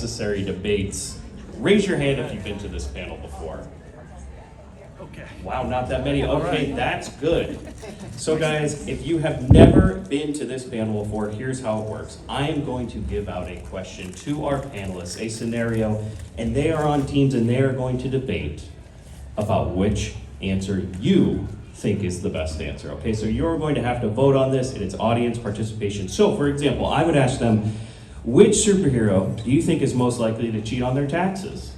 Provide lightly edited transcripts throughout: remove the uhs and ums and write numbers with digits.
unnecessary debates. Raise your hand if you've been to this panel before. Okay. Wow, not that many. Okay, that's good. So guys, if you have never been to this panel before, here's how it works. I am going to give out a question to our panelists, a scenario, and they are on teams and they are going to debate about which answer you think is the best answer. Okay, so you're going to have to vote on this, and it's audience participation. So for example, I would ask them, which superhero do you think is most likely to cheat on their taxes?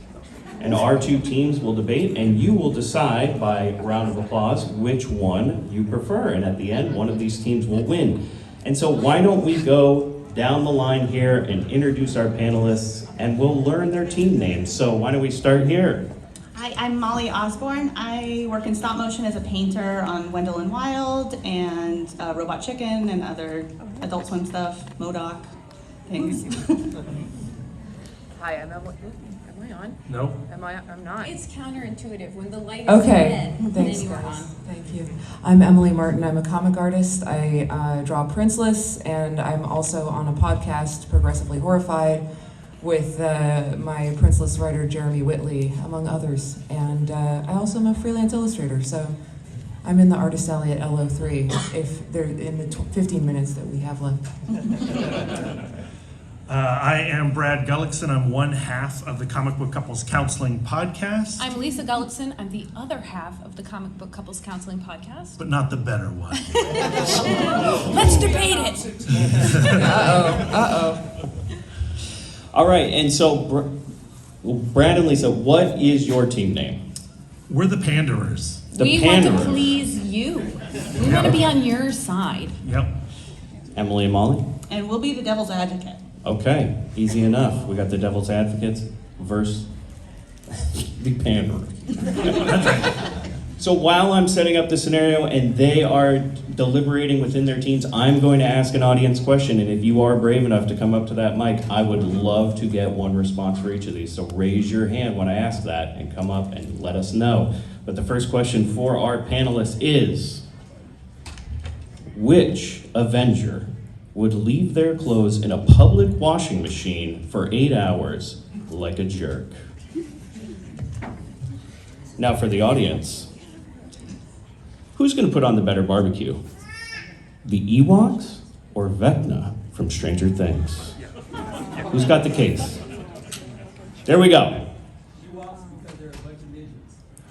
And our two teams will debate, and you will decide by round of applause which one you prefer. And at the end, one of these teams will win. And so why don't we go down the line here and introduce our panelists, and we'll learn their team names. So why don't we start here? Hi, I'm Molly Osborne. I work in stop motion as a painter on Wendell and Wild and Robot Chicken and other Adult Swim stuff, MODOK things. Hi, I'm Emily. Am I on? No. I'm not. It's counterintuitive when the light is Okay, red, thanks then you are guys. on. Thank you. I'm Emily Martin. I'm a comic artist. I draw Princeless, and I'm also on a podcast, Progressively Horrified, with my Princeless writer Jeremy Whitley, among others. And I also am a freelance illustrator, so I'm in the Artist Alley at LO3 if they're in the 15 minutes that we have left. I am Brad Gullickson. I'm one half of the Comic Book Couples Counseling Podcast, I'm Lisa Gullickson. I'm the other half of the Comic Book Couples Counseling Podcast. but not the better one. Let's debate it. All right, and so Brad and Lisa, what is your team name? We're the Panderers. The We want to Panderers. please you. We want to be on your side. Yep. Emily and Molly? And we'll be the devil's advocate. Okay, easy enough. We got the devil's advocates versus the panderer. So while I'm setting up the scenario and they are deliberating within their teams, I'm going to ask an audience question. And if you are brave enough to come up to that mic, I would love to get one response for each of these. So raise your hand when I ask that and come up and let us know. But the first question for our panelists is, which Avenger would leave their clothes in a public washing machine for 8 hours like a jerk? Now for the audience, who's going to put on the better barbecue? The Ewoks or Vecna from Stranger Things? Who's got the case? There we go.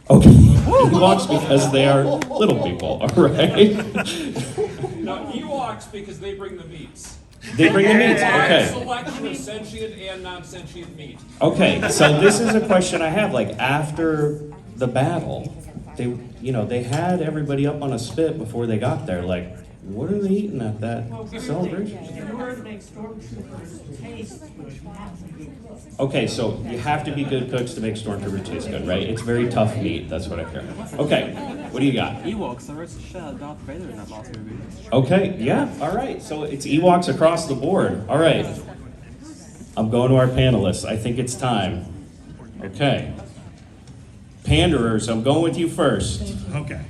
Okay, Ewoks because they are little people, all right? No, Ewoks because they bring the meats. They bring the meats, okay. Selection of sentient and non-sentient meat. Okay, so this is a question I have, like after the battle, they had everybody up on a spit before they got there, like, what are they eating at that celebration? Okay, so you have to be good cooks to make stormtroopers taste good, right? It's very tough meat, that's what I hear. Okay, what do you got? Ewoks, the rest of the shell, Darth Vader in that last movie. Okay, yeah, all right, so it's Ewoks across the board. All right, I'm going to our panelists. I think it's time. Okay. Panderers, I'm going with you first. Okay.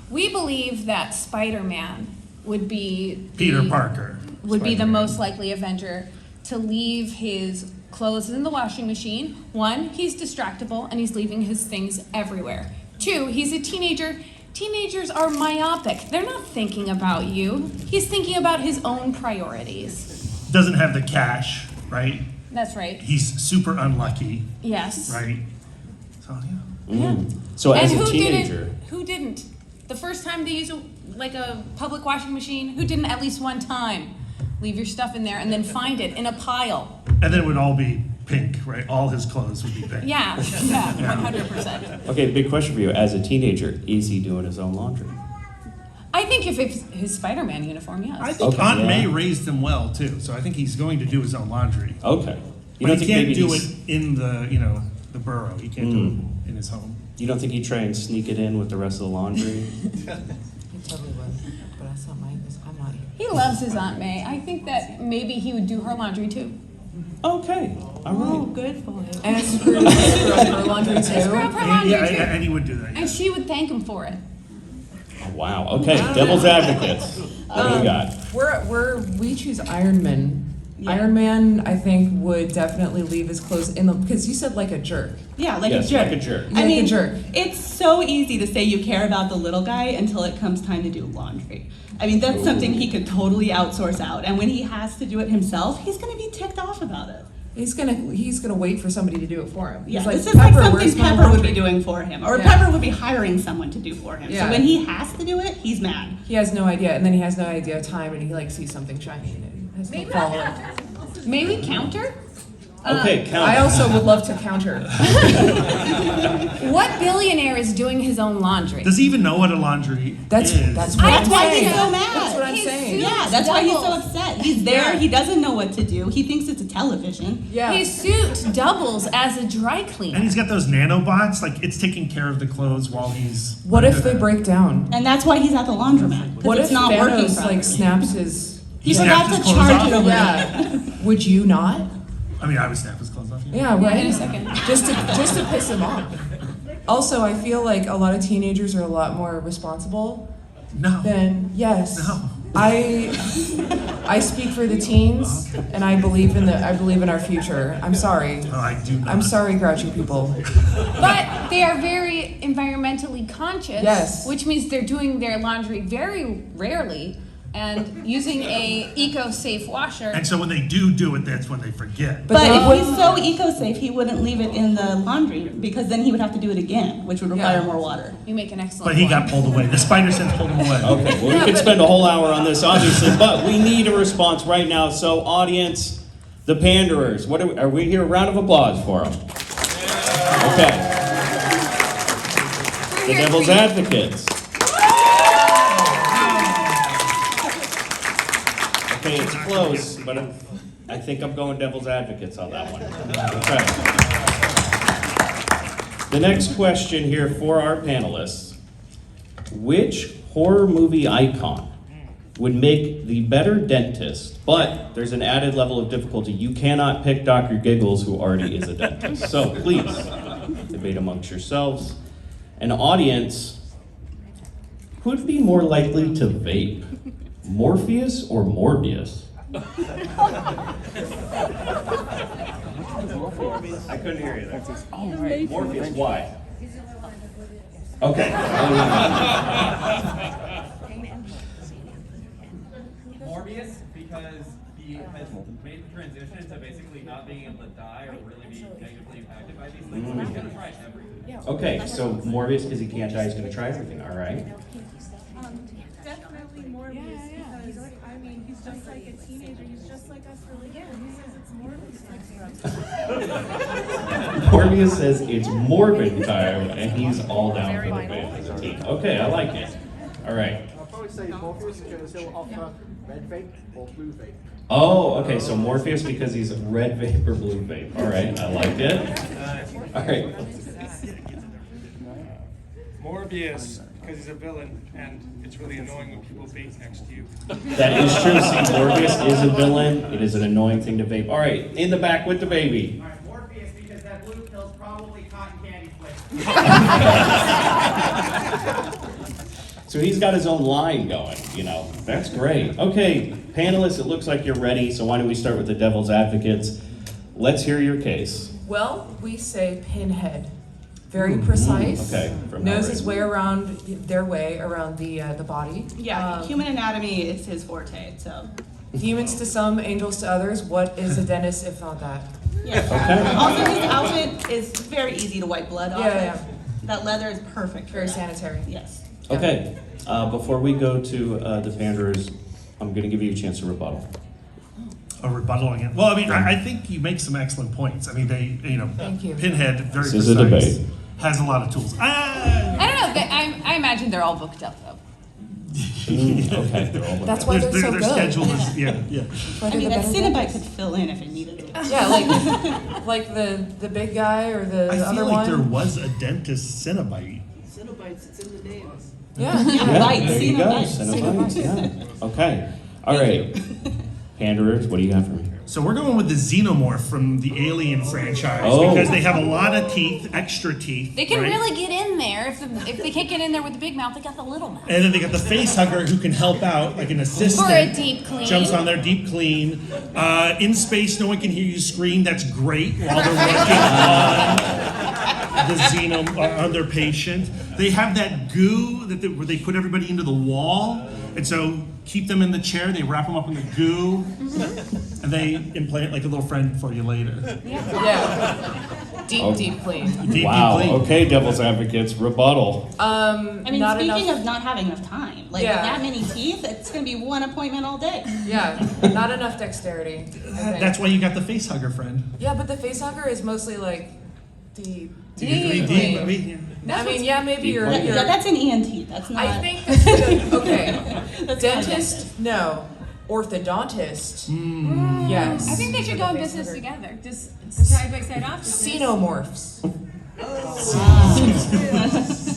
We believe that Spider-Man would be Peter Parker. would be the Spider-Man. most likely Avenger to leave his clothes in the washing machine. One, he's distractible and he's leaving his things everywhere. Two, he's a teenager. Teenagers are myopic. They're not thinking about you. He's thinking about his own priorities. Doesn't have the cash, right? That's right. He's super unlucky, Yes. right? So, yeah. So as And a who teenager, didn't? Who didn't? The first time they use a public washing machine, who didn't at least one time leave your stuff in there and then find it in a pile? And then it would all be pink, right? All his clothes would be pink. Yeah, 100%. okay, big question for you. As a teenager, is he doing his own laundry? I think if it's his Spider-Man uniform, yes. I think Okay, Aunt yeah. May raised him well too, so I think he's going to do his own laundry. Okay. You But don't he think can't maybe do he's- it in the borough. He can't do it in his home. You don't think he'd try and sneak it in with the rest of the laundry? He totally would, but that's not I'm not here. He loves his Aunt May. I think that maybe he would do her laundry too. Okay, all Oh, right. good boy. And screw up her laundry Screw up too. her laundry Yeah, too. and he would do that. Yeah. And she would thank him for it. Oh, wow, okay, devil's advocates. What do you got? We choose Iron Man Yeah. Iron Man, I think, would definitely leave his clothes in the, because you said like a jerk. Yeah, like Yes, a jerk. like a jerk. Like a jerk. It's so easy to say you care about the little guy until it comes time to do laundry. I mean, that's something he could totally outsource out. And when he has to do it himself, he's gonna be ticked off about it. He's gonna wait for somebody to do it for him. Yeah, He's like, this is like "Pepper, something where's my Pepper would laundry?" be doing for him. Or Yeah. Pepper would be hiring someone to do for him. Yeah. So when he has to do it, he's mad. He has no idea, and then he has no idea of time, and he like sees something shiny and he has to follow it. Maybe counter? Okay, count. I also would love to counter. What billionaire is doing his own laundry? Does he even know what a laundry That's is? what That's I'm why saying. he's so mad. That's what I'm His saying. suit- Yeah, that's why he's so doubles. upset. He's there, Yeah. he doesn't know what to do. He thinks it's a television. Yeah. His suit doubles as a dry cleaner. And he's got those nanobots, like it's taking care of the clothes while he's. What if under they them. break down? And that's why he's at the laundromat. 'Cause What it's if not working Thanos properly. like snaps his? He snaps forgot his to clothes charge off? it over. Yeah. Would you not? I mean, I would snap his clothes off. Yeah, right. in a second. Just to piss him off. Also, I feel like a lot of teenagers are a lot more responsible No. than yes. No. I speak for the teens, and I believe in our future. I'm sorry. No, I do not. I'm sorry, grouchy people. But they are very environmentally conscious. Yes. Which means they're doing their laundry very rarely and using a eco-safe washer. And so when they do it, that's when they forget. But But they if wouldn't- he's so eco-safe, he wouldn't leave it in the laundry because then he would have to do it again, which would require Yeah. more water. You make an excellent But he point. got pulled away. The spider sense pulled him away. Okay, well, we could spend a whole hour on this, obviously, but we need a response right now. So, audience, the panderers, what are we here? A round of applause for them. Okay. We're The here devil's for you. advocates. Okay, it's close, but I think I'm going devil's advocates on that one. Okay. The next question here for our panelists. Which horror movie icon would make the better dentist, but there's an added level of difficulty. You cannot pick Dr. Giggles, who already is a dentist. So please, debate amongst yourselves. An audience, who'd be more likely to vape? Morpheus or Morbius? I couldn't hear you there. Morpheus, why? Okay. Morbius, because he has made the transition to basically not being able to die or really be negatively impacted by these things. So he's gonna try everything. Okay, so Morbius, because he can't die, he's gonna try everything, all right? Definitely Morbius because I mean he's just like a teenager. He's just like us really good. He says it's Morbius. Morbius says it's Morbid time, and he's all down for the vape as a team. Okay, I like it. All right. I'll probably say Morpheus because he'll offer red vape or blue vape. Oh, okay, so Morpheus because he's red vape or blue vape. All right, I like it. All right. Morbius, because he's a villain, and it's really annoying when people vape next to you. That is true. See, Morbius is a villain. It is an annoying thing to vape. All right, in the back with the baby. Alright, Morpheus because that blue pill's probably cotton candy flavored. So he's got his own line going, you know. That's great. Okay, panelists, it looks like you're ready, so why don't we start with the devil's advocates? Let's hear your case. Well, we say pinhead. Very precise. Okay, from Knows Hellraiser. his way around the body. Yeah, human anatomy is his forte, so. Demons to some, angels to others. What is a dentist if not that? Yeah. Okay. Also, his outfit is very easy to wipe blood off Yeah, of. That leather is perfect. for Very that. sanitary. Yes. Okay, before we go to the panderers, I'm gonna give you a chance to rebuttal. A rebuttal again. Well, I mean, I think you make some excellent points. I mean, Thank you. Pinhead, very This is a precise, debate. has a lot of tools. I don't know. I imagine they're all booked up though. Okay, they're all That's why they're so their good. schedule is, yeah. That's why I they're mean, the that better Cinnabite dentists. could fill in if it needed it. Yeah, like the big guy or the I other feel like there one. was a dentist Cinnabite. Cinnabites, it's in the name. Yeah. Yeah, Bites, there you go, Cinnabite. Cinnabites, yeah. Okay, all right. Panderers, what do you got for me? So we're going with the xenomorph from the Alien franchise Oh. because they have a lot of teeth, extra teeth. They can right? really get in there. If they can't get in there with the big mouth, they got the little mouth. And then they got the face hugger who can help out, like an assistant. For a deep clean. Jumps on there, deep clean. In space, no one can hear you scream. That's great while they're working on the on their patient. They have that goo where they put everybody into the wall, and so keep them in the chair. They wrap them up in the goo, and they implant like a little friend for you later. Yeah. Deep clean. Deep Wow. clean. Okay, devil's advocates, rebuttal. I mean, Not speaking enough- of not having enough time, like Yeah. with that many teeth, it's gonna be one appointment all day. Yeah, not enough dexterity. I think. That's why you got the face hugger friend. Yeah, but the face hugger is mostly like deep. Deep. I mean, yeah, maybe you're. Yeah, that's an ENT. That's not. I think that's good. Okay. That's not Dentist, no. Orthodontist, yes. I think they should go in business together. Just side by side offices. Xenomorphs.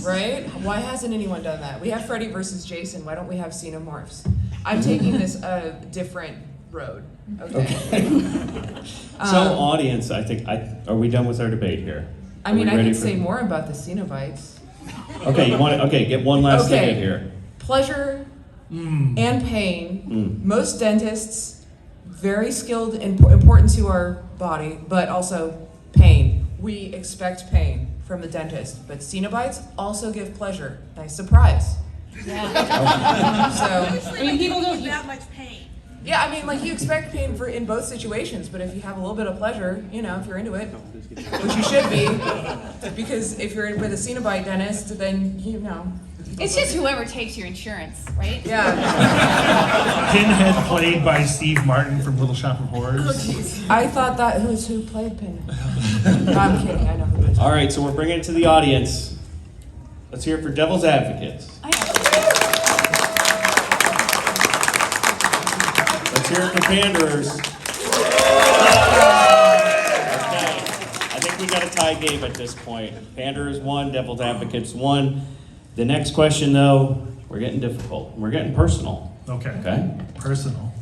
Right? Why hasn't anyone done that? We have Freddy versus Jason. Why don't we have xenomorphs? I'm taking this a different road. Okay. So audience, I think, are we done with our debate here? I Are we mean, I ready could for- say more about the Cenobites. Okay, you want to, get one last thing in here. Pleasure and pain. Mm. Most dentists, very skilled and important to our body, but also pain. We expect pain from the dentist, but Cenobites also give pleasure. Nice surprise. Yeah. So, I mean, people don't. That much pain. yeah, I mean, like you expect pain in both situations, but if you have a little bit of pleasure, if you're into it, which you should be, because if you're with a Cenobite dentist, then It's just whoever takes your insurance, right? Yeah. Pinhead played by Steve Martin from Little Shop of Horrors. I thought that who played Pinhead? No, I'm kidding. I know who it is. All right, so we're bringing it to the audience. Let's hear it for devil's advocates. Let's hear it for panderers. Okay, I think we got a tie game at this point. Panderers won, devil's advocates won. The next question, though, we're getting difficult. We're getting personal. Okay? Personal.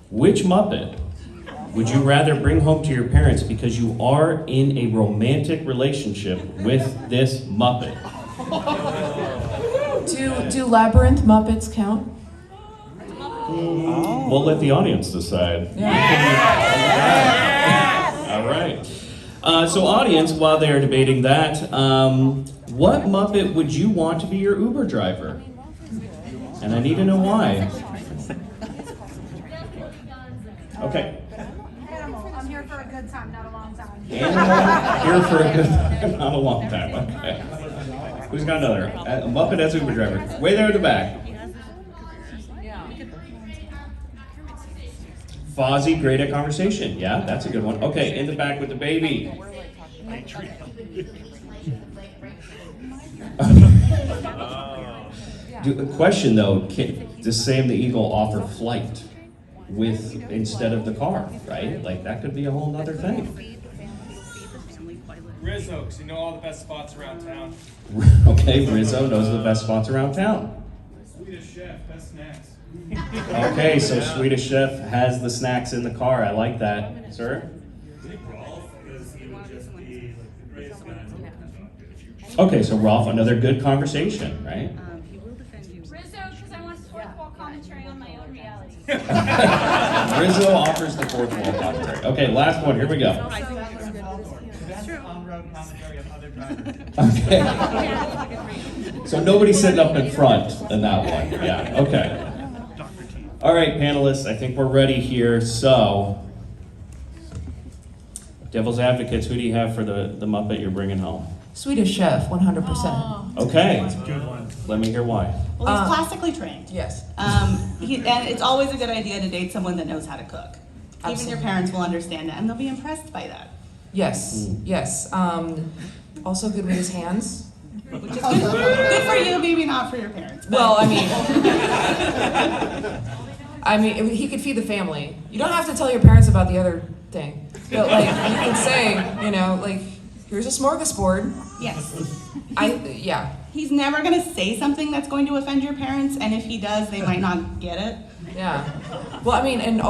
Which Muppet would you rather bring home to your parents because you are in a romantic relationship with this Muppet? Do Labyrinth Muppets count? We'll let the audience decide. All right. So audience, while they're debating that, what Muppet would you want to be your Uber driver? And I need to know why. Okay. Animal. I'm here for a good time, not a long time. Animal, here for a good time, not a long time. Okay. Who's got another? A Muppet as Uber driver. Way there in the back. Fozzie, great at conversation. Yeah, that's a good one. Okay, in the back with the baby. The question though, does Sam the Eagle offer flight instead of the car, right? Like that could be a whole nother thing. Rizzo, because you know all the best spots around town. Okay, Rizzo knows the best spots around town. Swedish chef, best snacks. Okay, so Swedish Chef has the snacks in the car. I like that. Sir? Okay, so Rolf, another good conversation, right? Rizzo, because I want fourth wall commentary on my own reality. Rizzo offers the fourth wall commentary. Okay, last one. Here we go. On-road commentary of other drivers. Okay. So nobody's sitting up in front in that one. Yeah, okay. All right, panelists, I think we're ready here. So, devil's advocates, who do you have for the Muppet you're bringing home? Swedish Chef, 100%. Okay. That's a good one. Let me hear why. Well, he's classically trained. Yes. And it's always a good idea to date someone that knows how to cook. Even Absolutely. your parents will understand that, and they'll be impressed by that. Yes, yes. Also good with his hands. Which is good for you, maybe not for your parents. But Well, I mean, he could feed the family. You don't have to tell your parents about the other thing. But like, you can say, like, here's a smorgasbord. yes. Yeah. He's never going to say something that's going to offend your parents, and if he does, they might not get it. Yeah. Well, I mean, and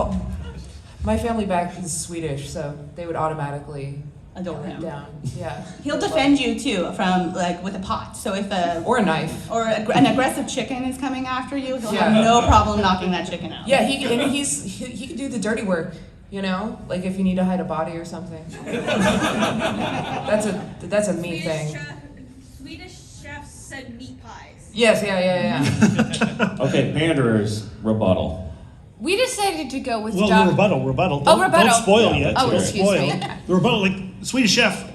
My family back is Swedish, so they would automatically Adore put it him. down. Yeah. He'll defend you too from like with a pot. So if Or a knife. an aggressive chicken is coming after you, he'll Yeah. have no problem knocking that chicken out. Yeah, he can do the dirty work, you know? Like if you need to hide a body or something. That's a me thing. Swedish chefs said meat pies. Yes, yeah. Okay, Panderers, rebuttal. We decided to go with Well, Doc. the rebuttal. Oh, rebuttal. Don't spoil Yeah, yet. let's Oh, hear it. excuse Spoil. me. The rebuttal, like Swedish Chef.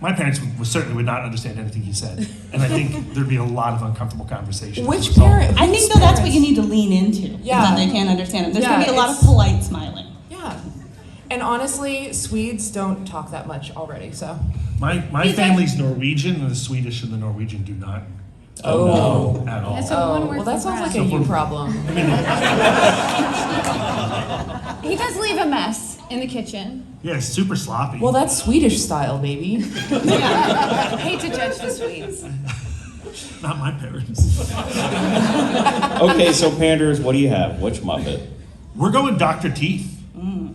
My parents certainly would not understand anything he said, and I think there'd be a lot of uncomfortable conversations. as a Which result. parent? I think though that's what you need to lean into. Yeah. Then they can't understand it. There's Yeah, gonna be a lot of it's- polite smiling. Yeah. And honestly, Swedes don't talk that much already, so. My family's Norwegian, and the Swedish and the Norwegian do not Oh, no. at all. That's a one word Well, that for sounds like Brad. a you problem. He does leave a mess in the kitchen. Yeah, it's super sloppy. Well, that's Swedish style, baby. Yeah. Hate to judge the Swedes. Not my parents. Okay, so Panderers, what do you have? Which Muppet? We're going Dr. Teeth.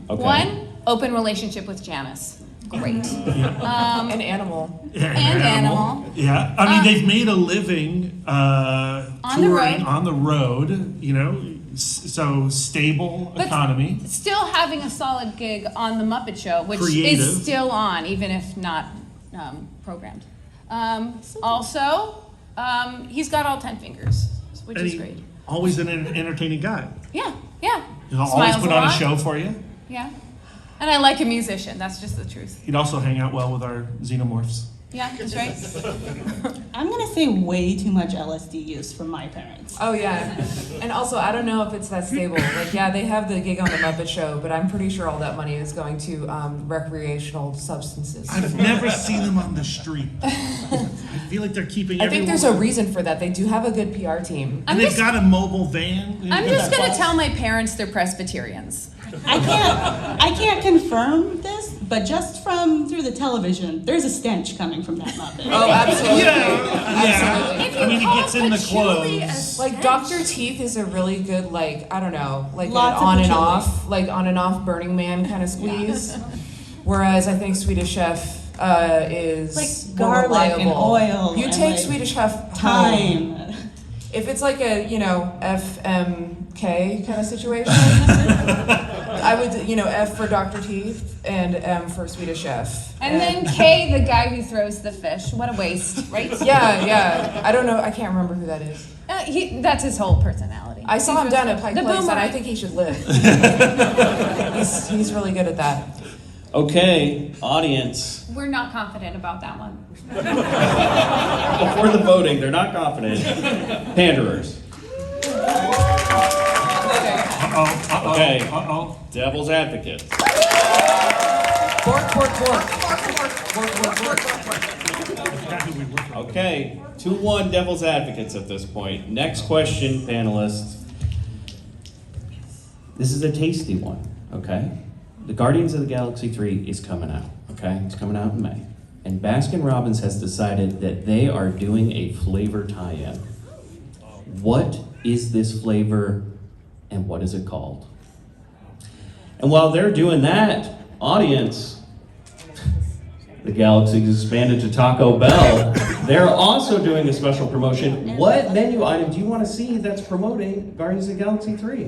Okay. One, open relationship with Janice. Great. An animal. Yeah, And animal. Yeah, I mean they've made a living the touring road. on the road. You know, so stable But economy. Still having a solid gig on the Muppet Show, which Creative. is still on, even if not programmed. Also, he's got all 10 fingers, which And is he- great. Always an entertaining guy. Yeah. He'll always Smiles put a on a lot. show for you. Yeah. And I like a musician. That's just the truth. He'd also hang out well with our xenomorphs. Yeah, that's right. I'm gonna say way too much LSD use from my parents. Oh yeah. And also, I don't know if it's that stable. Like, yeah, they have the gig on the Muppet Show, but I'm pretty sure all that money is going to recreational substances. I've never seen them on the street. I feel like they're keeping. I think there's a reason for that. They do have a good PR team. And they've got a mobile van. I'm just gonna tell my parents they're Presbyterians. I can't confirm this, but just from through the television, there's a stench coming from that Muppet. Oh, absolutely. Yeah. If you I mean, he call gets in the patchouli a clothes. Like Dr. Teeth is a really good, like, I don't know, like Lots an of on and patchouli. off, like on and off Burning Man kind of squeeze. Whereas I think Swedish Chef is Like more garlic and reliable. oil You and, take like, Swedish Chef home. Time. If it's like a, FMK kind of situation, I would, F for Dr. Teeth and M for Swedish Chef. And then Kay, the guy who throws the fish. What a waste, right? Yeah. I don't know. I can't remember who that is. That's his whole personality. I saw him down at Pike The Place, and I boomerang. think he should live. he's really good at that. Okay, audience. We're not confident about that one. Before the voting, they're not confident. Panderers. Okay. Uh-oh. Devil's advocate. Fork. Okay, 2-1 devil's advocates at this point. Next question, panelists. This is a tasty one, okay? The Guardians of the Galaxy 3 is coming out, okay? It's coming out in May. And Baskin-Robbins has decided that they are doing a flavor tie-in. What is this flavor and what is it called? And while they're doing that, audience, the Galaxy has expanded to Taco Bell. They're also doing a special promotion. What menu item do you want to see that's promoting Guardians of the Galaxy 3?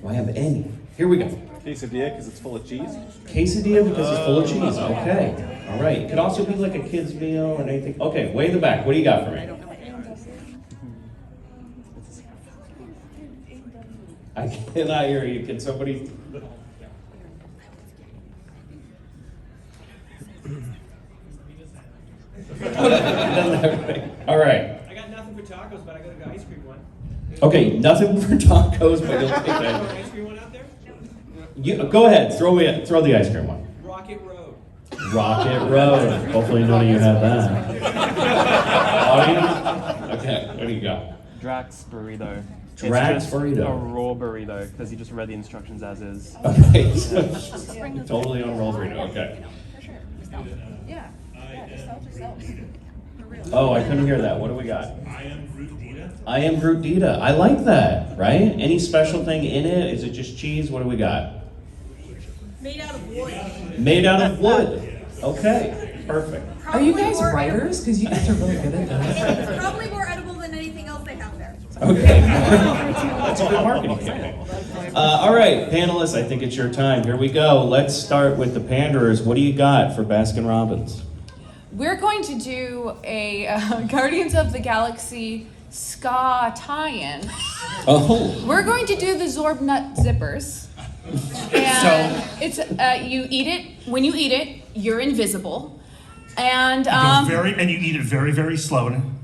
Do I have any? Here we go. Quesadilla because it's full of cheese. Quesadilla because it's full of cheese. Okay. All right. It could also be like a kid's meal and anything. Okay, way in the back. What do you got for me? I cannot hear you. Can somebody... All right. I got nothing for tacos, but I got an ice cream one. Okay, nothing for tacos, but you'll take that. Ice cream one out there? Go ahead. Throw the ice cream one. Rocket Road. Rocket Road. Hopefully none of you have that. Audience? Okay, what do you got? Drax burrito. Drax it's just burrito. A raw burrito because you just read the instructions as is. Okay, so totally on roll burrito. Okay. Oh, I couldn't hear that. What do we got? I am Groot Dita. I am Groot Dita. I like that, right? Any special thing in it? Is it just cheese? What do we got? Made out of wood. Made out of wood. Okay, perfect. Are you guys writers? Because you guys are really good at this. It's probably more edible than anything else they have there. Okay. That's a good marketing campaign. All right, panelists, I think it's your time. Here we go. Let's start with the panderers. What do you got for Baskin Robbins? We're going to do a Guardians of the Galaxy ska tie-in. Oh. We're going to do the Zorb Nut Zippers. And it's you eat it. When you eat it, you're invisible. And And you eat it very, very slow, and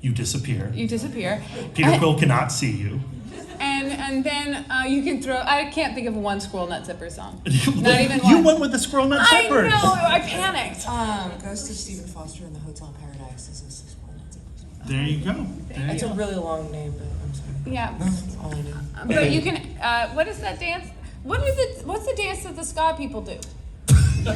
you disappear. you disappear. Peter Quill cannot see you. And then you can throw. I can't think of one Squirrel Nut Zipper song. Not even one. You went with the Squirrel Nut I Zippers. know. I panicked. Ghost of Stephen Foster in the Hotel Paradise is a Squirrel Nut Zippers. There you go. It's a really long name, but I'm sorry. Yeah. That's all I know. But you can. What is that dance? What's the dance that the ska people do? The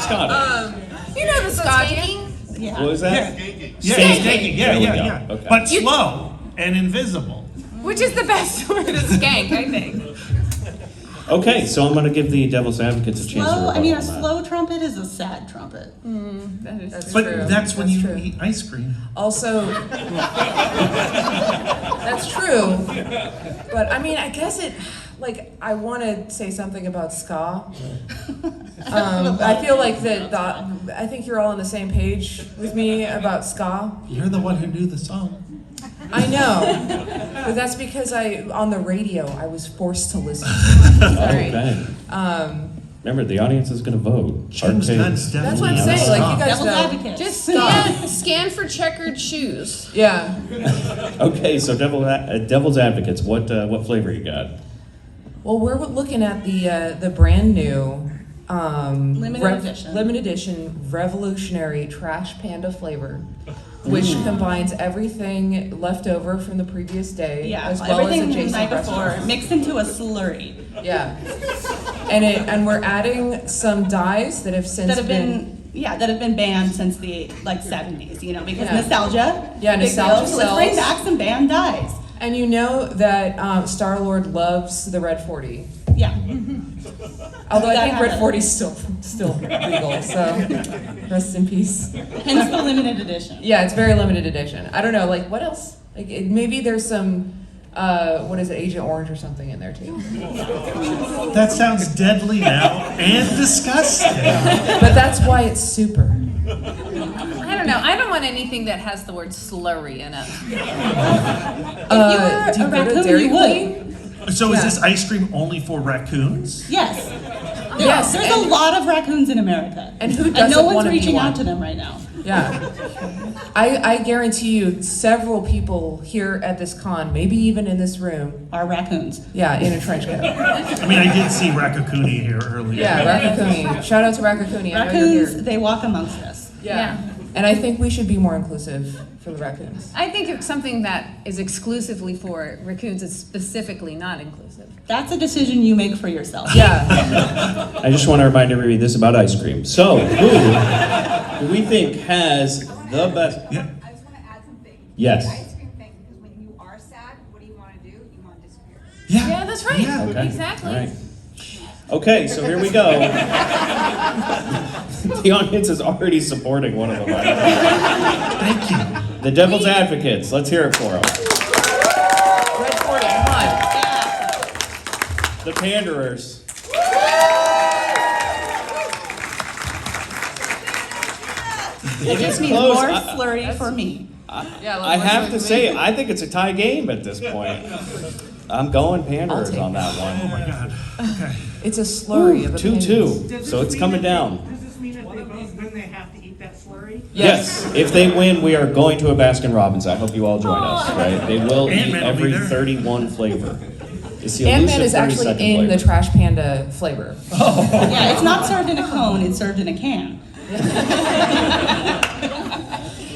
ska. You know the ska dance. Yeah. What was that? Yeah, Skanking. yeah, There we yeah, go. yeah. Okay. But slow and invisible. Which is the best word of skank, I think. Okay, so I'm going to give the devil's advocates a chance to Slow, rebuttal I mean, a on that. slow trumpet is a sad trumpet. That's But true. that's when That's you true. eat ice cream. Also, that's true. But I mean, I guess I want to say something about ska. I feel like I think you're all on the same page with me about ska. You're the one who knew the song. I know, but that's because on the radio, I was forced to listen. Sorry. Okay. Remember, the audience is going to vote. James Gunn's That's what I'm definitely saying. Like you guys Devil's know. advocate. Just Ska. scan for checkered shoes. Yeah. Okay, so devil's advocates, what flavor you got? Well, we're looking at the brand new Limited edition. revolutionary Trash Panda flavor, which combines everything left over from the previous day, Yeah, as well everything as the adjacent night before restaurants. mixed into a slurry Yeah, and we're adding some dyes that have since that have been banned since the 70s. Because Yeah. nostalgia. Yeah, big deal. nostalgia So let's bring sells. back some banned dyes. And you know that Star-Lord loves the Red 40. Yeah. Although I That think Red happened. 40 is still legal, so rest in peace. Hence the limited edition. Yeah, it's very limited edition. I don't know, what else? Maybe there's some, Agent Orange or something in there too. That sounds deadly now and disgusting. But that's why it's super. I don't know. I don't want anything that has the word slurry in it. Do you a go to raccoon, Dairy you Queen? So is Yeah. this ice cream only for raccoons? Yes. Yes, There's and- a lot of raccoons in America. And who no doesn't one's want to be reaching one? out to them right now. Yeah. I guarantee you several people here at this con, maybe even in this room, Are raccoons. yeah, in a trench coat. I mean, I did see Rakakuni here earlier. Yeah, Rakakuni. Shout out to Rakakuni. I know you're Raccoons, here. they walk amongst us. Yeah. And I think we should be more inclusive for the raccoons. I think it's something that is exclusively for raccoons is specifically not inclusive. That's a decision you make for yourself. Yeah. I just want to remind everybody this about ice cream. So, who do we think has the best? Yeah. I just want to add something. Yes. The ice cream thing, because when you are sad, what do you want to do? You want to disappear. Yeah, that's right. Yeah. Okay. Exactly. All right. Okay, so here we go. The audience is already supporting one of them. Thank you. The devil's advocates. Let's hear it for them. Red 40, come on. The panderers. It just means Close. more slurry for me. Yeah, I have to say, I think it's a tie game at this point. I'm going panderers take on that Oh one. my God. Okay. It's a slurry of opinions. 2-2, so it's coming down. Does this mean if they both win, they have to eat that slurry? Yes, if they win, we are going to a Baskin Robbins. I hope you all join us, right? They will eat Ant-Man will be every there. 31 flavor. It's the Ant-Man elusive is actually 32nd in the flavor. Trash Panda flavor. Yeah, it's not served in a cone, it's served in a can.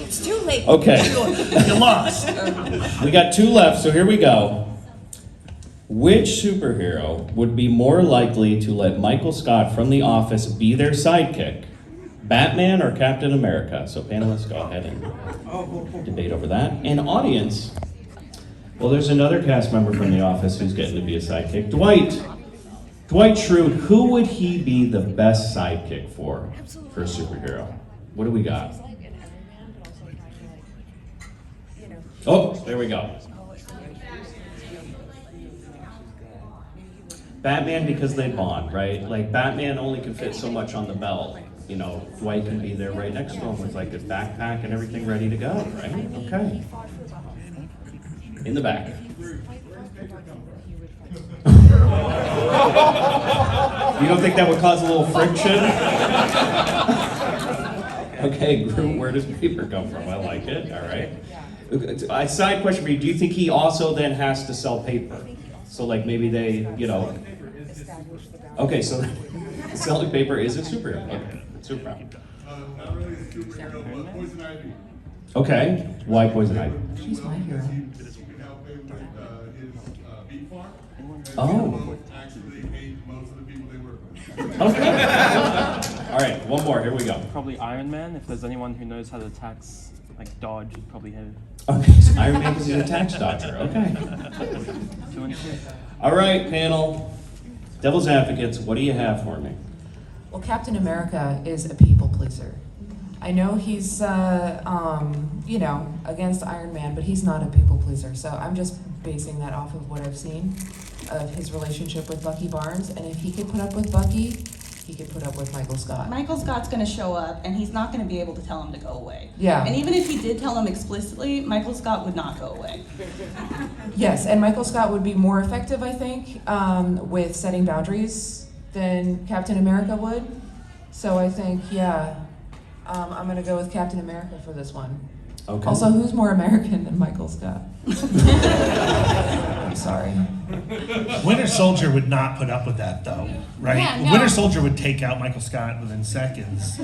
It's too late. Okay, You lost. we got 2 left, so here we go. Which superhero would be more likely to let Michael Scott from The Office be their sidekick? Batman or Captain America? So panelists, go ahead and debate over that. And audience, well, there's another cast member from The Office who's getting to be a sidekick. Dwight, Dwight Schrute, who would he be the best sidekick for a superhero? What do we got? Oh, there we go. Batman, because they bond, right? Like, Batman only can fit so much on the belt. You know, Dwight can be there right next to him with like his backpack and everything ready to go, right? Okay. In the back. You don't think that would cause a little friction? Okay, Groot, where does paper come from? I like it, all right. A side question for you, do you think he also then has to sell paper? So like maybe they, you know. Okay, so selling paper is a superhero. Okay, super. Not really a superhero, but Poison Ivy. Okay, why Poison Ivy? She's my hero. Can help him with his beet farm. Oh. Actually hate most of the people they work with. Okay. All right, one more, here we go. Probably Iron Man. If there's anyone who knows how to tax, like dodge, probably him. Okay, so Iron Man is a tax dodger, okay. 2 and 2. All right, panel. Devil's advocates, what do you have for me? Well, Captain America is a people pleaser. I know he's, you know, against Iron Man, but he's not a people pleaser. So I'm just basing that off of what I've seen of his relationship with Bucky Barnes. And if he could put up with Bucky, he could put up with Michael Scott. Michael Scott's gonna show up, and he's not gonna be able to tell him to go away. Yeah. And even if he did tell him explicitly, Michael Scott would not go away. Yes, and Michael Scott would be more effective, I think, with setting boundaries than Captain America would. So I think, yeah, I'm gonna go with Captain America for this one. Okay. Also, who's more American than Michael Scott? I'm sorry. Winter Soldier would not put up with that, though, right? Yeah, no. Winter Soldier would take out Michael Scott within seconds,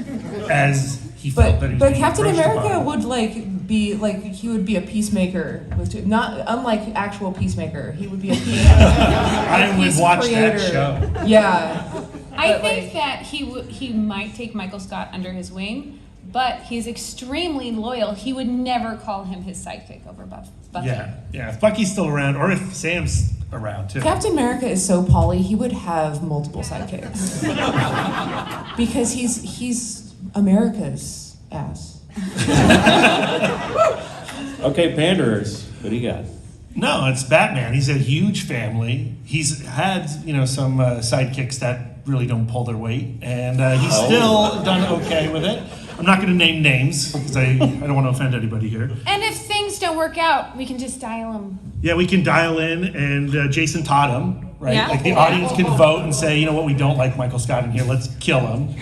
as he felt that he was But being Captain encroached America upon. would he would be a peacemaker, not unlike actual peacemaker. He would be a peace. I would watch that creator. show. Yeah. I But, think that he might take Michael Scott under his wing, but he's extremely loyal. He would never call him his sidekick over Bucky. Yeah. If Bucky's still around, or if Sam's around too. Captain America is so poly, he would have multiple sidekicks. Because he's America's ass. Okay, Panderers, what do you got? No, it's Batman. He's a huge family. He's had, some sidekicks that really don't pull their weight, and he's still done okay with it. I'm not going to name names because I don't want to offend anybody here. And if things don't work out, we can just dial him. Yeah, we can dial in and Jason Tatum, right? Yeah. Like the audience can vote and say, you know what, we don't like Michael Scott in here, let's kill him.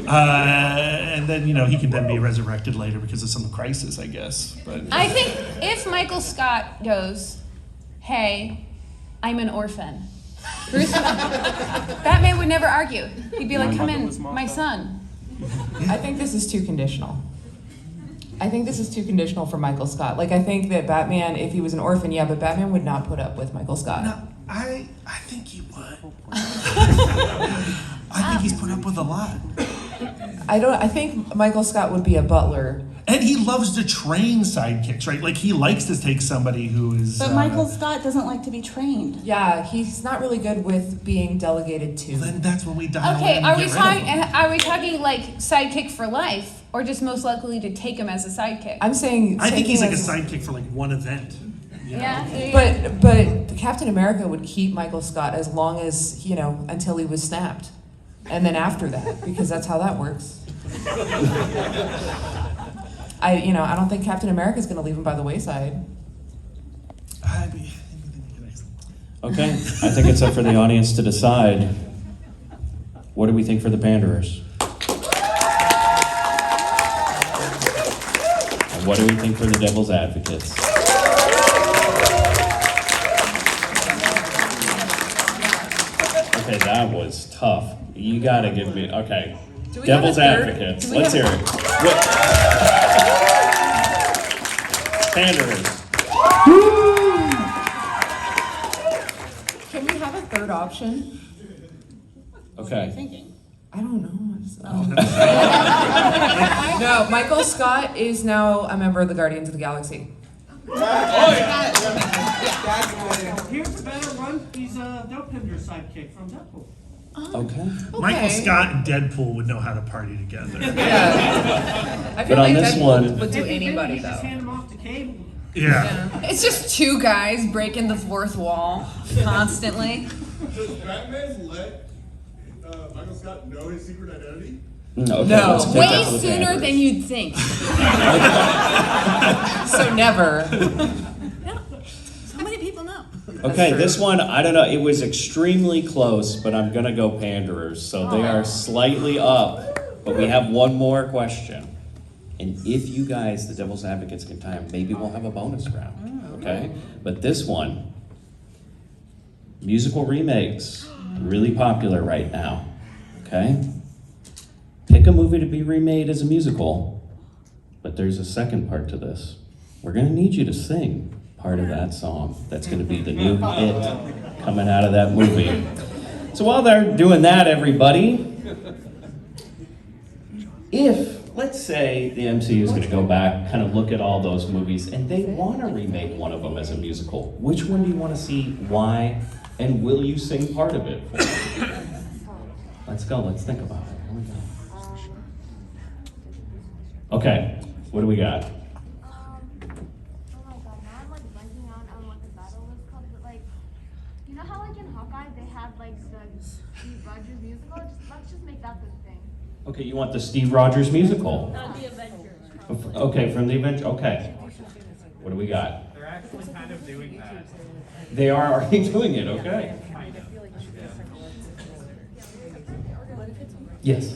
And then, he can then be resurrected later because of some crisis, I guess. But I think if Michael Scott goes, hey, I'm an orphan, Batman would never argue. He'd be like, come in, my son. I think this is too conditional. I think this is too conditional for Michael Scott. Like, I think that Batman, if he was an orphan, yeah, but Batman would not put up with Michael Scott. No, I think he would. I think he's put up with a lot. I think Michael Scott would be a butler. And he loves to train sidekicks, right? Like, he likes to take somebody who is... But Michael Scott doesn't like to be trained. Yeah, he's not really good with being delegated to. Well, then that's when we dial Okay, in are and we get rid of him. talking like sidekick for life, or just most likely to take him as a sidekick? I'm saying... I think he's like a as- sidekick for like one event. Yeah. But Captain America would keep Michael Scott as long as, until he was snapped. And then after that, because that's how that works. I don't think Captain America's going to leave him by the wayside. Okay, I think it's up for the audience to decide. What do we think for the Panderers? And what do we think for the Devil's Advocates? Okay, that was tough. You gotta give me, okay. Do we have Devil's a third? Advocates, Do we let's have hear a- it. Panderers. Can we have a third option? Okay. I don't know. No, Michael Scott is now a member of the Guardians of the Galaxy. Here's a better one. He's a Dopehinder sidekick from Deadpool. Okay. Michael Scott and Deadpool would know how to party together. Yeah. I But feel on like this Deadpool one- would do If he did, anybody you just though. hand him off the cable. Yeah. It's just two guys breaking the fourth wall constantly. Does Batman let Michael Scott know his secret identity? Okay, No. let's take Way that to the sooner Panthers. than you'd think. So never. So many people know. Okay, true. this one, I don't know, it was extremely close, but I'm gonna go Panderers, so they are slightly up. But we have one more question. And if you guys, the devil's advocates, can time, maybe we'll have a bonus round, okay? But this one, musical remakes, really popular right now, okay? Pick a movie to be remade as a musical, but there's a second part to this. We're gonna need you to sing part of that song. That's gonna be the new hit coming out of that movie. So while they're doing that, everybody, if, let's say the MCU is gonna go back, kind of look at all those movies, and they wanna remake one of them as a musical, which one do you wanna see, why, and will you sing part of it for them? Let's go, let's think about it. Here we go. Okay, what do we got? Oh my god, now I'm like blanking on what the battle was called, but like, you know how like in Hawkeye they had like the Steve Rogers musical? Let's just make that the thing. Okay, you want the Steve Rogers musical? The Avengers. Okay, from the Avengers, okay. What do we got? They're actually kind of doing that. They are already doing it, okay. Yes.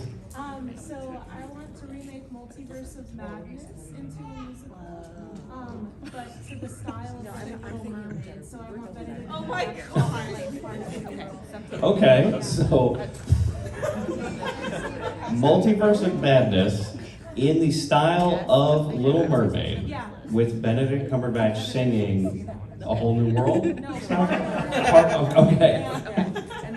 So I want to remake Multiverse of Madness into a musical, but to the style of the Little Mermaid. So I want Benedict. Oh my god! Okay, so Multiverse of Madness in the style of Little Mermaid Yeah. with Benedict Cumberbatch singing A Whole New World? No. Okay.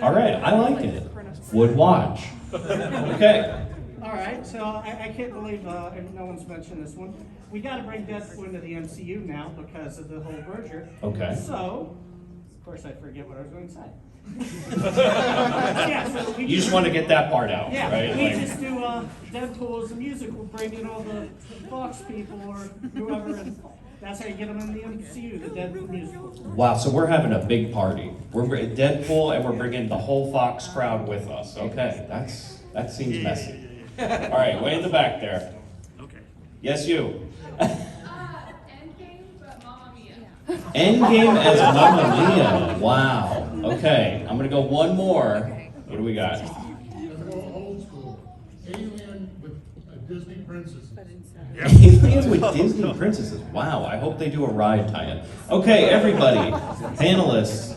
All right, I like it. Would watch. Okay. All right, so I can't believe no one's mentioned this one. We got to bring Deadpool into the MCU now because of the whole merger. Okay. So, of course, I forget what I was going to say. Yeah, so we You just want to get that part out, Yeah, right? we Like- just do Deadpool as a musical, bring in all the Fox people or whoever, and that's how you get them in the MCU, the Deadpool musical. Wow, so we're having a big party. We're Deadpool and we're bringing the whole Fox crowd with us. Okay, that seems messy. All right, way in the back there. Okay. Yes, you. Endgame, but Mamma Mia. Endgame as Mamma Mia. Wow. Okay, I'm gonna go one more. What do we got? I'm gonna go old school. Alien with a Disney princess. Aliens with Disney princesses. Wow, I hope they do a ride tie-in. Okay, everybody, panelists,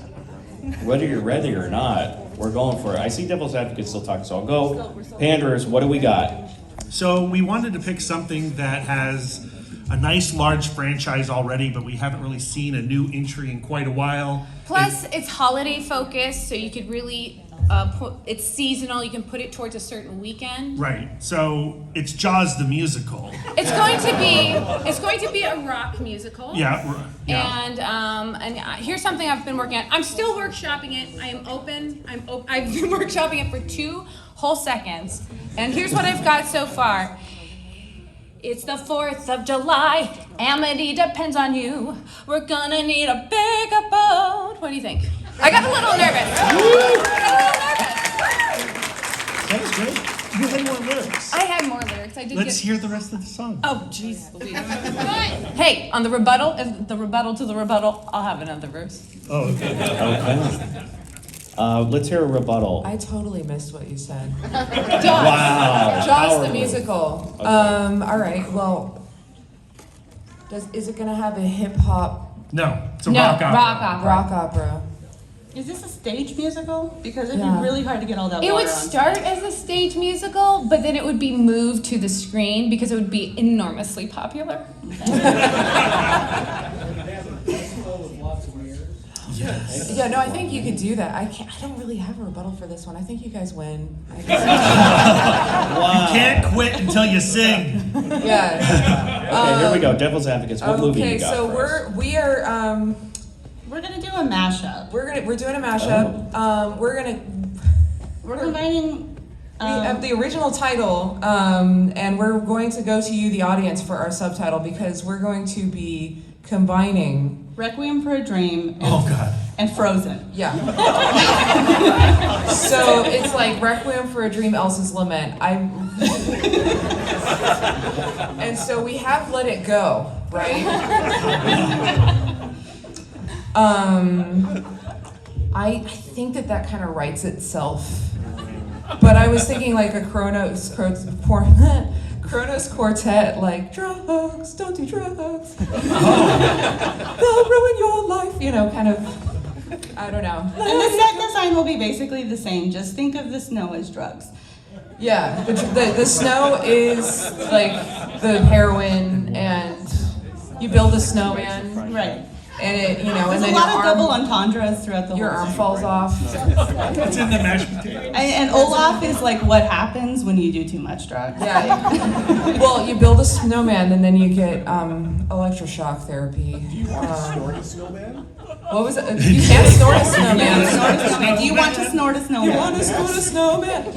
whether you're ready or not, we're going for it. I see Devil's Advocate still talking, so I'll go. Panderers, what do we got? So we wanted to pick something that has a nice large franchise already, but we haven't really seen a new entry in quite a while. Plus, it's holiday focused, so you could really it's seasonal. You can put it towards a certain weekend. Right. So it's Jaws the musical. It's going to be a rock musical. Yeah. And here's something I've been working on. I'm still workshopping it. I am open. I've been workshopping it for 2 whole seconds. And here's what I've got so far. It's the 4th of July. Amity depends on you. We're gonna need a bigger boat. What do you think? I got a little nervous. That was great. You had more lyrics. I had more lyrics. I did. Let's hear the rest of the song. Oh, jeez. Hey, on the rebuttal to the rebuttal, I'll have another verse. Oh, okay. Okay. Let's hear a rebuttal. I totally missed what you said. Wow. Jaws Power the move. musical. Okay. All right. Well, is it gonna have a hip hop No, it's a rock opera. rock opera? Is this a stage musical? Because it'd Yeah. be really hard to get all that It water would on. start as a stage musical, but then it would be moved to the screen because it would be enormously popular. Yes. Yeah, no, I think you could do that. I don't really have a rebuttal for this one. I think you guys win. You can't quit until you sing. Yeah. Okay, here we go. Devil's Advocates. What movie Okay, you got so for us? We're gonna do a mashup. We're doing a mashup. We're gonna We're combining. We have the original title, and we're going to go to you, the audience, for our subtitle because we're going to be combining Requiem for a Dream God. and Frozen. Yeah. So it's like Requiem for a Dream, Elsa's Lament. And so we have Let It Go, right? I think that kind of writes itself. But I was thinking like a Kronos quartet, like drugs, don't do drugs. They'll ruin your life, kind of. I don't know. And the set design will be basically the same. Just think of the snow as drugs. Yeah, the snow is like the heroin, and you build a snowman, right? And it, There's and then a lot your of double entendres throughout the your whole arm thing. falls off. It's in the mashed potatoes. And Olaf is like what happens when you do too much drugs. Yeah. Well, you build a snowman, and then you get electroshock therapy. Do you want to snort a snowman? What was it? You can't snort a snowman. Do you want to snort a snowman? You want to snort a snowman?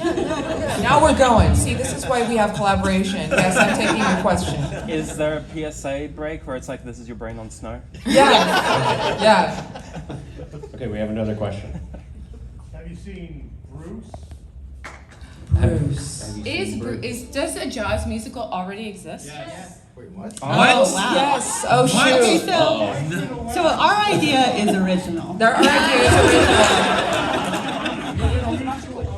Now we're going. See, this is why we have collaboration. Yes, I'm taking your question. Is there a PSA break where it's like, this is your brain on snow? Yeah. Yeah. Okay, we have another question. Have you seen Bruce? Bruce. Does a Jaws musical already exist? Yes. Wait, what? Oh, wow. Yes. Oh, Okay, shoot. so our idea is original. There are ideas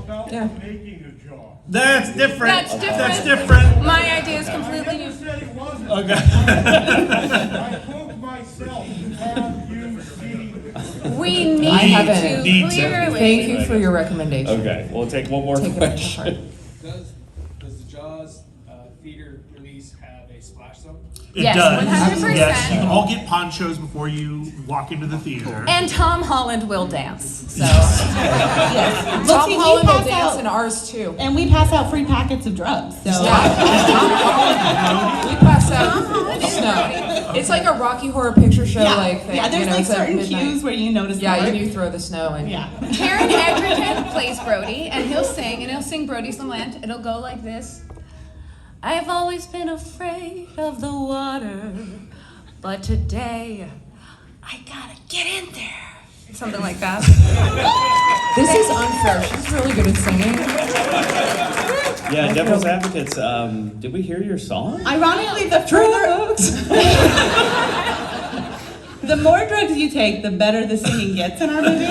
About Yeah. making a job. That's different. That's different. That's different. My idea is completely new. You said it wasn't. Okay. I cooked myself. Have you seen? We need I haven't. to clearly. Thank you for your recommendation. Okay, we'll take one more Take it back to question. Does the Jaws theater release have a splash zone? It Yes, does. 100%. Yes, you can all get ponchos before you walk into the theater. And Tom Holland will dance. So Yes. Tom see, Holland will pass dance out- in ours too. And we pass out free packets of drugs. So We pass out snow. It's like a Rocky Horror Picture Show like thing. yeah, there's like it's at certain midnight. cues where you notice. Yeah, the you word. do throw the snow in. Yeah. Karen Edgerton plays Brody, and he'll sing Brody's Lament. It'll go like this. I've always been afraid of the water, but today I gotta get in there. Something like that. This is unfair. She's really good at singing. Yeah, Devil's Advocates, did we hear your song? Ironically, the further the more drugs you take, the better the singing gets in our movie.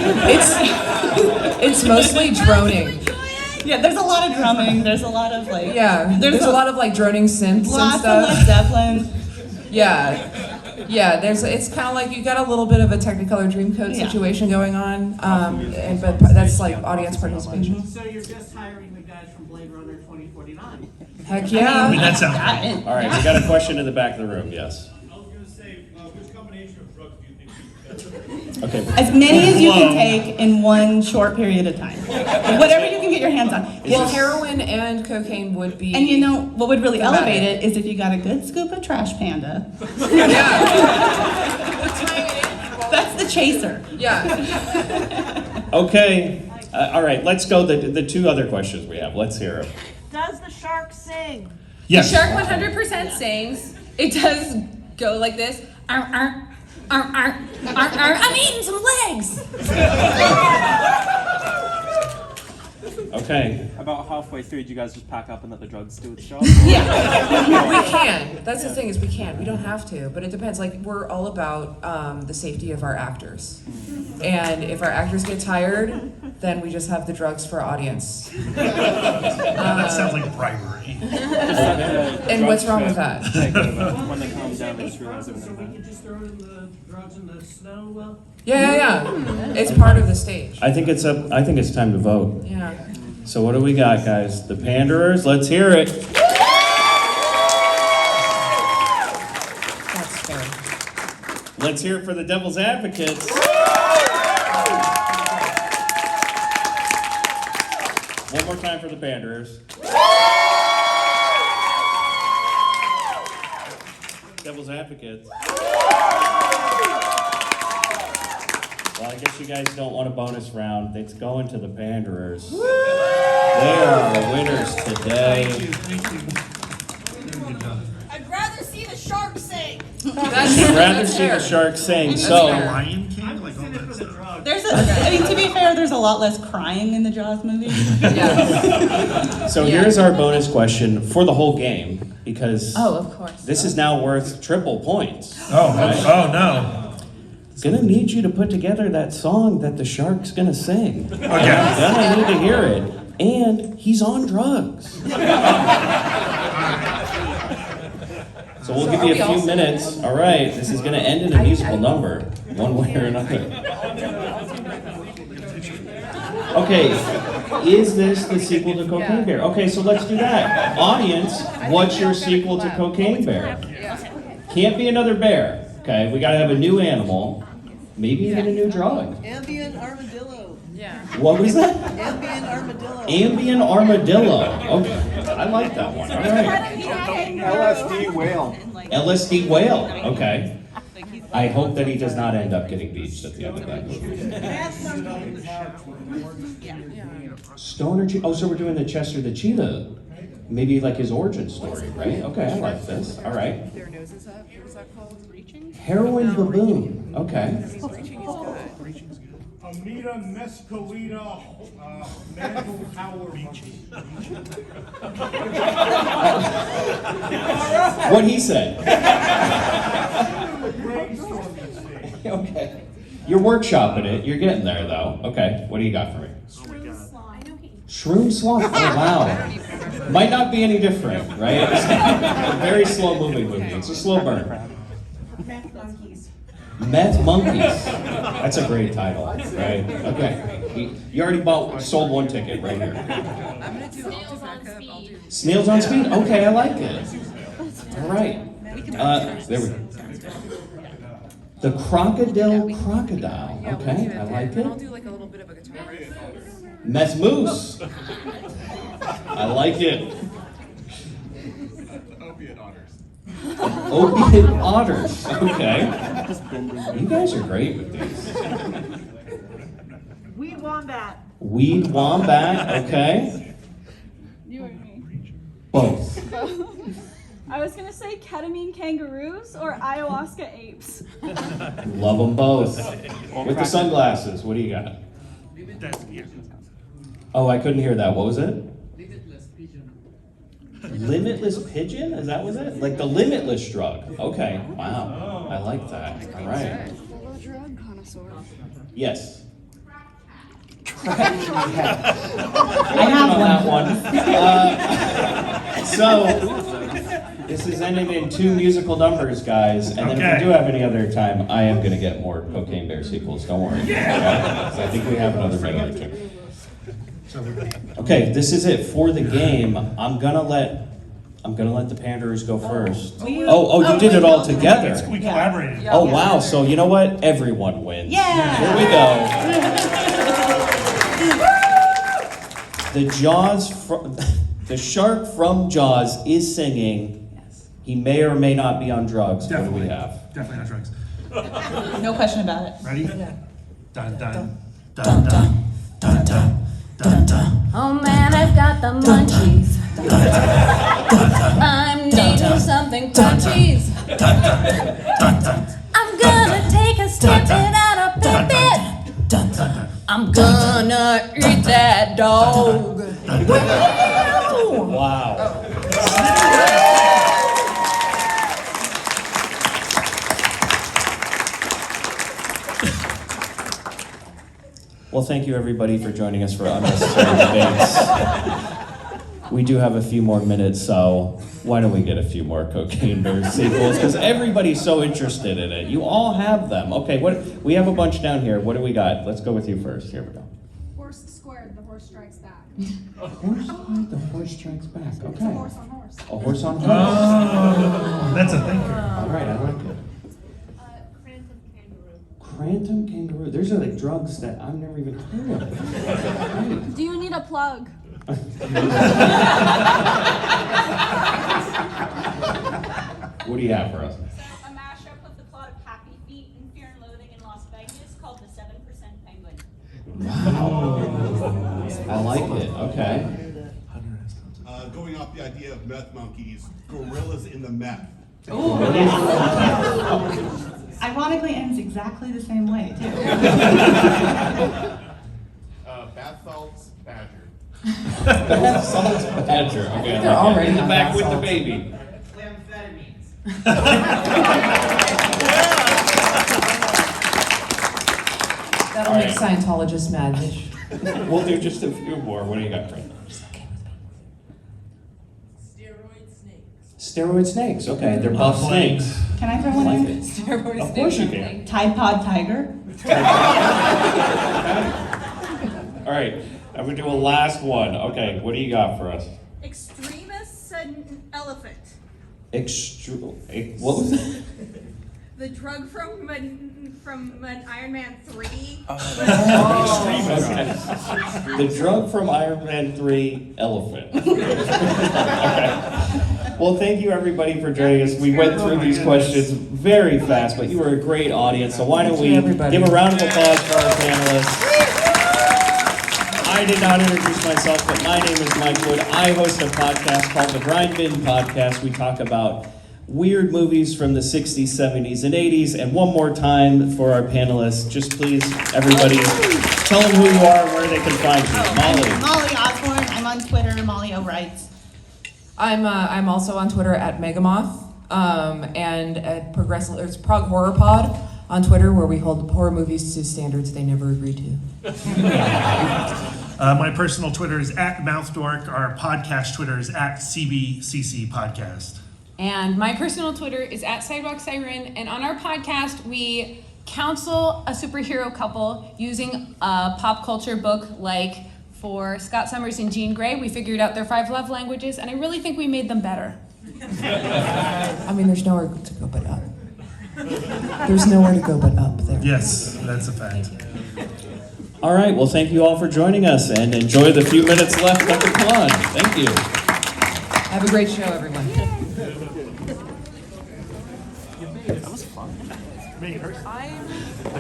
It's mostly droning. Yeah, there's a lot of drumming. There's a lot of like. Yeah, there's a lot of like droning synths and Lots of stuff. Led Zeppelin. Yeah. It's kind of like you got a little bit of a Technicolor Dreamcoat Yeah. situation going on, but that's like audience participation. So you're just hiring the guys from Blade Runner 2049. Heck yeah. I mean, that sounds great. All right, we got a question in the back of the room, yes. I was gonna say, which combination of drugs do you think is better? Okay. As many as you can Whoa. take in one short period of time. Whatever you can get your hands on. Well, heroin and cocaine would be. And you know what would really Dramatic. elevate it is if you got a good scoop of Trash Panda. Yeah. That's the chaser. Yeah. Okay, all right, let's go, the two other questions we have, let's hear them. Does the shark sing? Yes. The shark 100% sings. It does go like this. Arr, arr, arr, arr, arr, arr. I'm eating some legs. Okay, About halfway through, do you guys just pack up and let the drugs do its job? Yeah. We can. That's the thing is we can. We don't have to, but it depends. Like we're all about the safety of our actors, and if our actors get tired, then we just have the drugs for our audience. That sounds like bribery. And what's wrong with that? When they calm down, they just realize it was So we can just throw in the drugs in the snow. Yeah. It's part of the stage. I think it's time to vote. Yeah. So what do we got, guys? The Panderers, let's hear it. That's fair. Let's hear it for the Devil's Advocates. One more time for the Panderers. Devil's Advocates. Well, I guess you guys don't want a bonus round. It's going to the Panderers. They are the winners today. I'd rather see the shark sing. I'd rather see the shark sing. So, Lion King, like all that stuff. I mean, to be fair, there's a lot less crying in the Jaws movie. so here's our bonus question for the whole game, because Of course. this is now worth triple points. Oh no. Gonna need you to put together that song that the shark's gonna sing. Okay. Gonna need to hear it. And he's on drugs. So we'll give you a few minutes. All right, this is gonna end in a musical number, one way or another. Okay, is this the sequel to Cocaine Bear? Okay, so let's do that. Audience, what's your sequel to Cocaine Bear? Can't be another bear. Okay, we gotta have a new animal. Maybe even a new drug. Ambient armadillo. Yeah. What was that? Ambient armadillo. Ambient armadillo. Okay, I like that one. All right. LSD whale. LSD whale. Okay. I hope that he does not end up getting beached at the end of that movie. Stoner cheetah. Oh, so we're doing the Chester the cheetah. Maybe like his origin story, right? Okay, I like this. All right. Their noses up. What is that called? Reaching? Heroin baboon. Okay. Reaching is good. Amita Mescalita Mantle Howard. What he said. Okay. You're workshopping it. You're getting there, though. Okay. What do you got for me? Shroom slime. Oh, wow. Might not be any different, right? It's a very slow moving movie. It's a slow burn. Meth monkeys. Meth monkeys. That's a great title, right? Okay. You already sold one ticket right here. I'm gonna do Snails on Speed. Snails on speed. Okay, I like it. All right. There we go. The crocodile. Okay, I like And I'll it. do like a little bit of a guitar. Meth moose. I like it. Opiate otters. Opiate otters. Okay. You guys are great with these. Weed wombat. Weed wombat. Okay. You or me? Both. I was gonna say ketamine kangaroos or ayahuasca apes. Love them both. With the sunglasses. What do you got? Oh, I couldn't hear that. What was it? Limitless pigeon. Limitless pigeon? Is that what it? Like the limitless drug. Okay. Wow. I like that. All right. Fellow drug connoisseur. Yes. I have that one. So, this is ending in 2 musical numbers, guys. And then if we do have any other time, I am going to get more Cocaine Bear sequels. Don't worry. Okay? So I think we have another minute or 2. Okay, this is it for the game. I'm gonna let the Panderers go first. Oh, you did it all together. We collaborated. Oh wow! So you know what? Everyone wins. Yeah. Here we go. The shark from Jaws is singing. He may or may not be on drugs. Definitely. What do we have? Definitely not drugs. No question about it. Ready? Dun dun dun dun dun dun dun dun. Oh man, I've got the munchies. I'm needing something crunchies. I'm gonna take a snippet out of Pip-It. I'm gonna eat that dog. Wow. Well, thank you everybody for joining us for Unnecessary Debates. We do have a few more minutes, so why don't we get a few more Cocaine Bear sequels? Because everybody's so interested in it. You all have them. Okay, we have a bunch down here. What do we got? Let's go with you first. Here we go. Horse squared, the horse strikes back. The horse strikes back. Okay. Horse on horse. A horse on horse. Oh, that's a thinker. All right, I like it. Crantum kangaroo. There's like drugs that I've never even heard of. Right. Do you need a plug? What do you have for us? A mashup of the plot of Happy Feet and Fear and Loathing in Las Vegas called The 7% Wow. I like it. Okay. Going off the idea of meth monkeys, gorillas in the meth. Ironically ends exactly the same way, too. Bath salts, badger. Bath salts, badger. Okay. They're already in the on back bath with the salts. baby. That'll make Scientologists mad. We'll do just a few more. What do you got, Brad? Steroid snakes. Okay, they're buff snakes. Can I throw one Like in? it. Of course you can. Tide Pod Tiger. All right, I'm gonna do a last one. Okay, what do you got for us? Extremist elephant. What was that? The drug from Iron Man 3. Okay. The drug from Iron Man 3, elephant. Okay. Well, thank you everybody for joining us. We went through these questions very fast, but you were a great audience. So why don't we give a round of applause for our panelists? I did not introduce myself, but my name is Mike Wood. I host a podcast called the Grindbin Podcast. We talk about weird movies from the 60s, 70s, and 80s. And one more time for our panelists, just please, everybody, tell them who you are and where they can find you. Molly. Molly Osborne. I'm on Twitter, Molly O'Wright. I'm also on Twitter at Megamoth, and at Prog Horror Pod on Twitter, where we hold horror movies to standards they never agreed to. My personal Twitter is at MouthDork. Our podcast Twitter is at CBCC Podcast. And my personal Twitter is at Sidewalk Siren. And on our podcast, we counsel a superhero couple using a pop culture book. Like for Scott Summers and Jean Grey, we figured out their 5 love languages, and I really think we made them better. I mean, there's nowhere to go but up. There's nowhere to go but up there. Yes, that's a fact. All right, well, thank you all for joining us, and enjoy the few minutes left of the con. Thank you. Have a great show, everyone. That was fun. I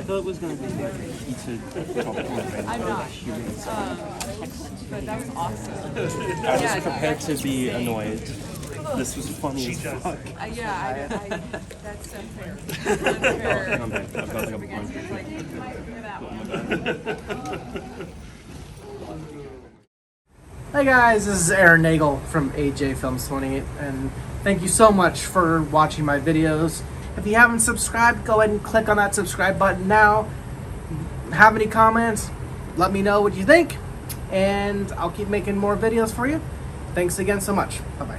thought it was going to be heated. I'm not. But that was awesome. I was prepared to be annoyed. This was funny as fuck. Yeah, that's unfair. I'm back. I've got like a point. Hey guys, this is Aaron Nagel from AJ Films 28, and thank you so much for watching my videos. If you haven't subscribed, go ahead and click on that subscribe button now. Have any comments? Let me know what you think, and I'll keep making more videos for you. Thanks again so much. Bye-bye.